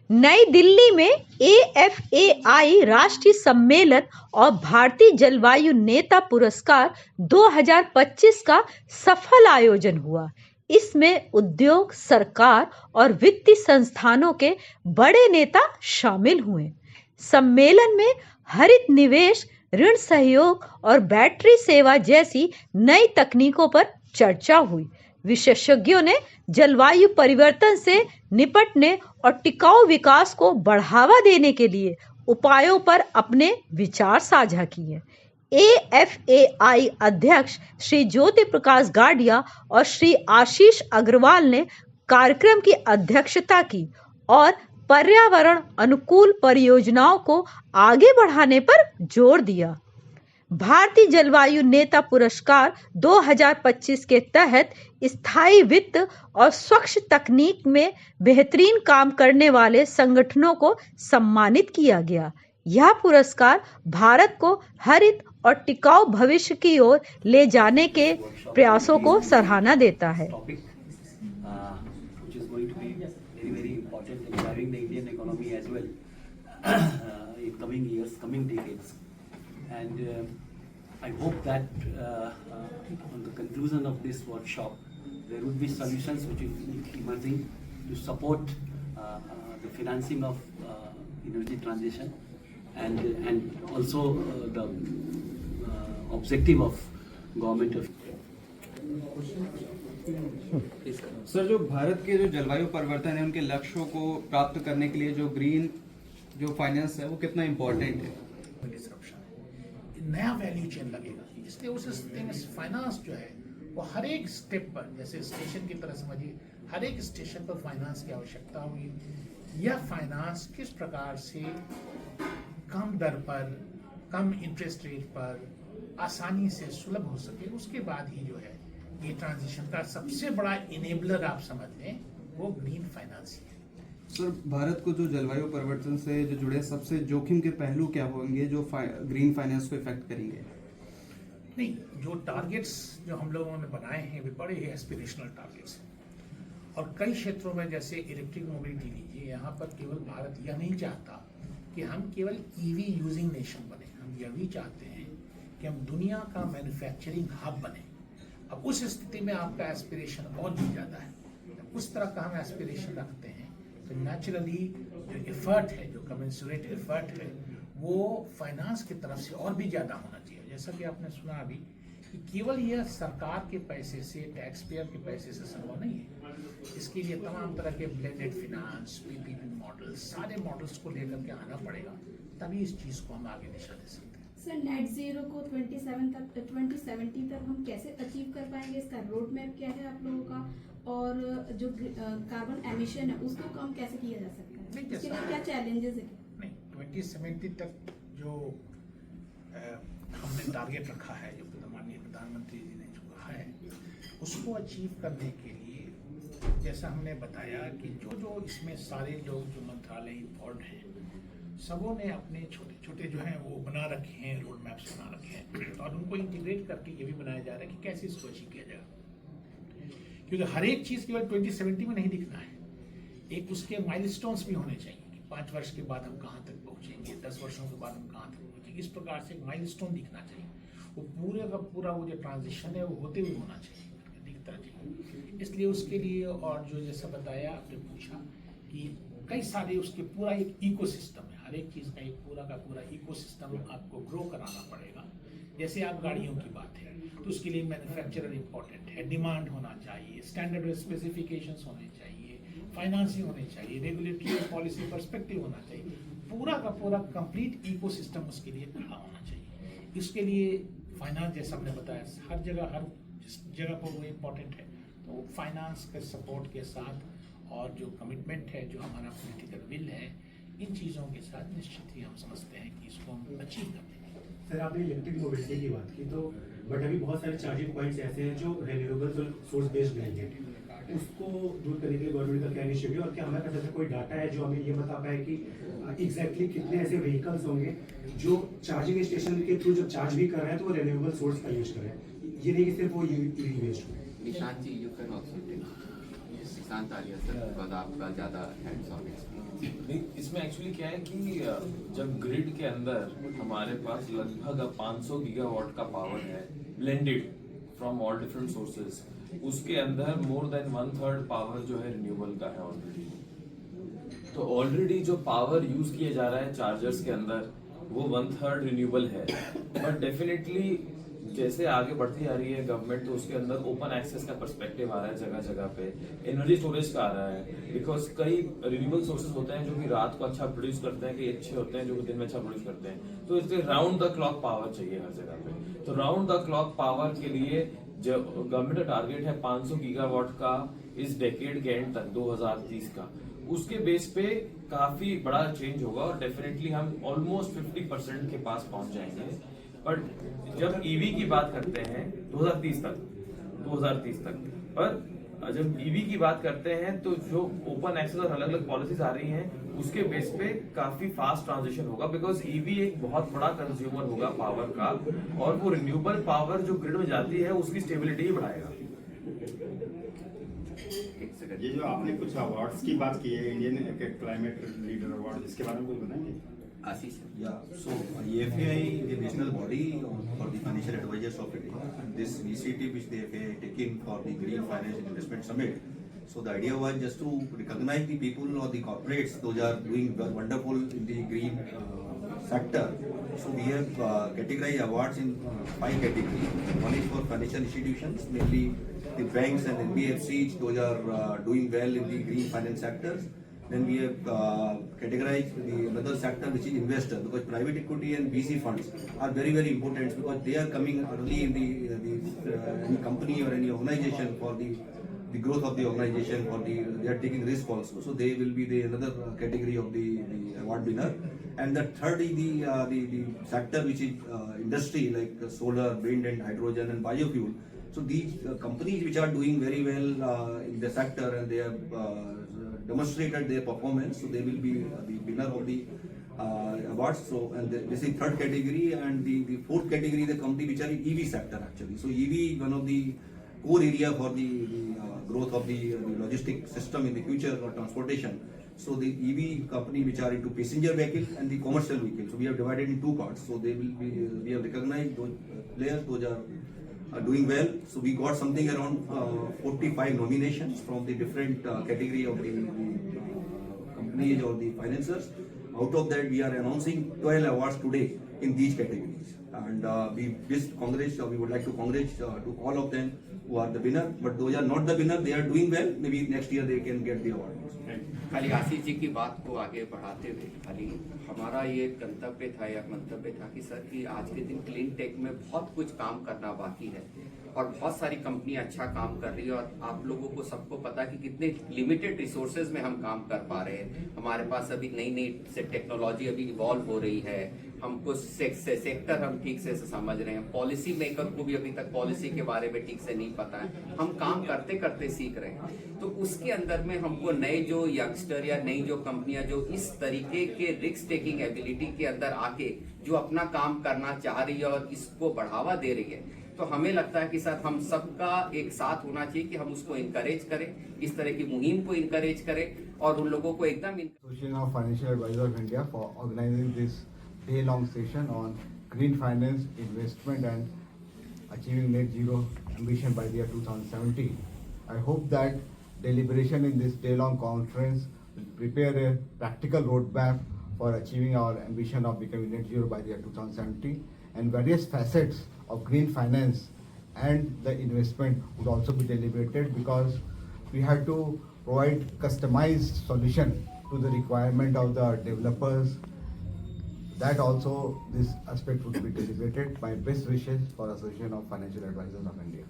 नई दिल्ली में AFAI राष्ट्रीय सम्मेलन और भारतीय जलवायु नेता पुरस्कार 2025 का सफल आयोजन हुआ। इसमें उद्योग, सरकार और वित्तीय संस्थानों के बड़े नेता शामिल हुए। सम्मेलन में हरित निवेश, ऋण सहयोग और बैटरी सेवा जैसी नई तकनीकों पर चर्चा हुई। विशेषज्ञों ने जलवायु परिवर्तन से निपटने और टिकाऊ विकास को बढ़ावा देने के लिए उपायों पर अपने विचार साझा किए। AFAI अध्यक्ष श्री ज्योति प्रकाश गाडिया और श्री आशीष अग्रवाल ने कार्यक्रम की अध्यक्षता की और पर्यावरण अनुकूल परियोजनाओं को आगे बढ़ाने पर जोर दिया। भारतीय जलवायु नेता पुरस्कार 2025 के तहत स्थायी वित्त और स्वच्छ तकनीक में बेहतरीन काम करने वाले संगठनों को सम्मानित किया गया। यह पुरस्कार भारत को हरित और टिकाऊ भविष्य की ओर ले जाने के प्रयासों को सराहना देता है। I hope that on the conclusion of this workshop, there would be solutions which will be emerging to support the financing of energy transition and also the objective of government of. Sir, जो भारत के जो जलवायु परिवर्तन है उनके लक्ष्यों को प्राप्त करने के लिए जो ग्रीन जो फाइनेंस है वो कितना इम्पोर्टेंट है? नया वैल्यू चेन लगेगा, इसलिए उस स्थिति में फाइनेंस जो है वो हर एक स्टेप पर, जैसे स्टेशन की तरह समझिए, हर एक स्टेशन पर फाइनेंस की आवश्यकता होगी। यह फाइनेंस किस प्रकार से कम दर पर, कम इंटरेस्ट रेट पर आसानी से सुलभ हो सके, उसके बाद ही जो है ये ट्रांजिशन का सबसे बड़ा इनेबलर आप समझ लें वो ग्रीन फाइनेंस है। सर, भारत को जो जलवायु परिवर्तन से जो जुड़े सबसे जोखिम के पहलू क्या होंगे जो ग्रीन फाइनेंस को इफेक्ट करेंगे? नहीं, जो टारगेट्स जो हम लोगों ने बनाए हैं वे बड़े ही एस्पिरेशनल टारगेट्स हैं और कई क्षेत्रों में, जैसे इलेक्ट्रिक मोबिलिटी लीजिए, यहाँ पर केवल भारत यह नहीं चाहता कि हम केवल EV यूजिंग नेशन बने, हम यह भी चाहते हैं कि हम दुनिया का मैन्युफैक्चरिंग हब बने। अब उस स्थिति में आपका एस्पिरेशन और भी ज़्यादा है। उस तरह का हम एस्पिरेशन रखते हैं तो नेचुरली जो एफर्ट है, जो कमेंसुरेट एफर्ट है, वो फाइनेंस की तरफ से और भी ज़्यादा होना चाहिए। जैसा कि आपने सुना अभी कि केवल यह सरकार के पैसे से, टैक्स पेयर के पैसे से संभव नहीं है। इसके लिए तमाम तरह के ब्लेंडेड फिनांस, PPP मॉडल्स, सारे मॉडल्स को लेकर के आना पड़ेगा, तभी इस चीज़ को हम आगे दिशा दे सकते हैं। सर, नेट जीरो को 2070 तक हम कैसे अचीव कर पाएंगे? इसका रोड मैप क्या है आप लोगों का? और जो कार्बन एमिशन है उसको कम कैसे किया जा सकता है? इसके लिए क्या चैलेंजेस है? नहीं, 2070 तक जो हमने टारगेट रखा है, जो माननीय प्रधानमंत्री जी ने जो कहा है, उसको अचीव करने के लिए जैसा हमने बताया कि जो इसमें सारे लोग जो मंत्रालय इन्वॉल्व हैं, सबों ने अपने छोटे छोटे जो हैं वो बना रखे हैं, रोड मैप्स बना रखे हैं और उनको इंटीग्रेट करके ये भी बनाया जा रहा है कि कैसे इसको अचीव किया जाएगा। क्योंकि हर एक चीज़ केवल 2070 में नहीं दिखना है, एक उसके माइलस्टोन्स भी होने चाहिए कि 5 वर्ष के बाद हम कहाँ तक पहुँचेंगे, 10 वर्षों के बाद हम कहाँ तक पहुँचेंगे। इस प्रकार से एक माइलस्टोन दिखना चाहिए। वो पूरे का पूरा वो जो ट्रांजिशन है वो होते हुए होना चाहिए, दिखता चाहिए। इसलिए उसके लिए, और जो जैसा बताया आपने पूछा कि कई सारे उसके पूरा एक इकोसिस्टम है, हर एक चीज़ का एक पूरा का पूरा इकोसिस्टम आपको ग्रो कराना पड़ेगा। जैसे आप गाड़ियों की बात है तो उसके लिए मैन्युफैक्चरर इंपॉर्टेंट है, डिमांड होना चाहिए, स्टैंडर्ड स्पेसिफिकेशंस होने चाहिए, फाइनेंसिंग होनी चाहिए, रेगुलेटरी और पॉलिसी पर्सपेक्टिव होना चाहिए। पूरा का पूरा कंप्लीट इकोसिस्टम उसके लिए खड़ा होना चाहिए। इसके लिए फाइनेंस, जैसा हमने बताया, हर जगह पर वो इम्पोर्टेंट है। तो फाइनेंस के सपोर्ट के साथ और जो कमिटमेंट है, जो हमारा पॉलिटिकल विल है, इन चीज़ों के साथ निश्चित ही हम समझते हैं कि इसको हम अचीव कर लेंगे। सर, आपने इलेक्ट्रिक मोबिलिटी की बात की, तो बट अभी बहुत सारे चार्जिंग पॉइंट्स ऐसे हैं जो रिन्यूएबल सोर्स बेस्ड नहीं है, उसको दूर करने के लिए गवर्नमेंट का क्या इनिशिएटिव और क्या हमारे पास ऐसा कोई डाटा है जो हमें ये बता पाए कि एग्जैक्टली कितने ऐसे व्हीकल्स होंगे जो चार्जिंग स्टेशन के थ्रू जब चार्ज भी कर रहे हैं तो वो रिन्यूएबल सोर्स का यूज कर रहे हैं, ये नहीं कि सिर्फ वो ईवी बेस्ड हो। Nishant ji, you can also take Nishant Arya sir, because आपका ज़्यादा हैंड्स ऑन एक्सपीरियंस। नहीं, इसमें एक्चुअली क्या है कि जब ग्रिड के अंदर हमारे पास लगभग 500 गीगावाट का पावर है blended from all different sources, उसके अंदर मोर देन 1/3 पावर जो है रिन्यूएबल का है ऑलरेडी। तो ऑलरेडी जो पावर यूज किया जा रहा है चार्जर्स के अंदर वो 1/3 रिन्यूएबल है। बट डेफिनेटली जैसे आगे बढ़ती जा रही है गवर्नमेंट, तो उसके अंदर ओपन एक्सेस का पर्सपेक्टिव आ रहा है जगह जगह पे, एनर्जी स्टोरेज का आ रहा है। बिकॉज कई रिन्यूएबल सोर्सेज होते हैं जो कि रात को अच्छा प्रोड्यूस करते हैं, कई अच्छे होते हैं जो कि दिन में अच्छा प्रोड्यूस करते हैं। तो इसलिए राउंड द क्लॉक पावर चाहिए हर जगह पे। तो राउंड द क्लॉक पावर के लिए जो गवर्नमेंट का टारगेट है 500 गीगावाट का इस डेकेड के एंड तक 2030 का, उसके बेस पे काफी बड़ा चेंज होगा और डेफिनेटली हम ऑलमोस्ट 50% के पास पहुंच जाएंगे। बट जब ईवी की बात करते हैं 2030 तक, पर जब ईवी की बात करते हैं तो जो ओपन एक्सेस और अलग अलग पॉलिसीज आ रही हैं उसके बेस पे काफी फास्ट ट्रांजिशन होगा। बिकॉज ईवी एक बहुत बड़ा कंज्यूमर होगा पावर का, और वो रिन्यूएबल पावर जो ग्रिड में जाती है उसकी स्टेबिलिटी ही बढ़ाएगा। ये जो आपने कुछ अवार्ड्स की बात की है, इंडियन क्लाइमेट लीडर अवार्ड, इसके बारे में कुछ बताएंगे? Ashish. Yeah, so FAI is the national body for the financial advisors of India. This initiative which the FAI taken for the Green Finance and Investment Summit. So the idea was just to recognize the people or the corporates those are doing wonderful in the green sector. So we have categorized awards in 5 categories. One is for financial institutions, mainly the banks and NBFCs. Those are doing well in the green finance sectors. Then we have categorized the another sector which is investor, because private equity and VC funds are very very important, because they are coming early in the any company or any organization for the growth of the organization, for they are taking risk also. So they will be the another category of the award winner. And the third is the sector which is industry like solar, wind and hydrogen and biofuel. So these companies which are doing very well in the sector and they have demonstrated their performance, so they will be the winner of the awards. So and this is third category, and the fourth category the company which are in EV sector actually. So EV is one of the core area for the growth of the logistic system in the future or transportation. So the EV company which are into passenger vehicle and the commercial vehicle. So we have divided in two parts. So they will be we have recognized those players those are doing well. So we got something around 45 nominations from the different category of the companies or the financiers. Out of that, we are announcing 12 awards today in these categories. And we would like to congratulate to all of them who are the winner. But those are not the winner, they are doing well. Maybe next year they can get the award. खाली आशीष जी की बात को आगे बढ़ाते हुए खाली हमारा ये गंतव्य था या मंतव्य था कि सर कि आज के दिन क्लीन टेक में बहुत कुछ काम करना बाकी है और बहुत सारी कंपनियां अच्छा काम कर रही है, और आप लोगों को सबको पता कि कितने लिमिटेड रिसोर्सेज में हम काम कर पा रहे हैं। हमारे पास अभी नई नई से टेक्नोलॉजी अभी इवॉल्व हो रही है, हमको सेक्टर हम ठीक से समझ रहे हैं, पॉलिसी मेकर को भी अभी तक पॉलिसी के बारे में ठीक से नहीं पता है, हम काम करते करते सीख रहे हैं। तो उसके अंदर में हमको नए जो यंगस्टर या नई जो कंपनियां जो इस तरीके के रिस्क टेकिंग एबिलिटी के अंदर आके जो अपना काम करना चाह रही है और इसको बढ़ावा दे रही है, तो हमें लगता है कि सर हम सबका एक साथ होना चाहिए कि हम उसको इनकरेज करें, इस तरह की मुहिम को इनकरेज करें और उन लोगों को एकदम Association of Financial Advisors of India for organizing this day-long session on green finance, investment and achieving net zero ambition by the year 2070. I hope that deliberation in this day-long conference will prepare a practical roadmap for achieving our ambition of becoming net zero by the year 2070, and various facets of green finance and the investment would also be deliberated, because we have to provide customized solution to the requirement of the developers. That also this aspect would be deliberated. My best wishes for Association of Financial Advisors of India.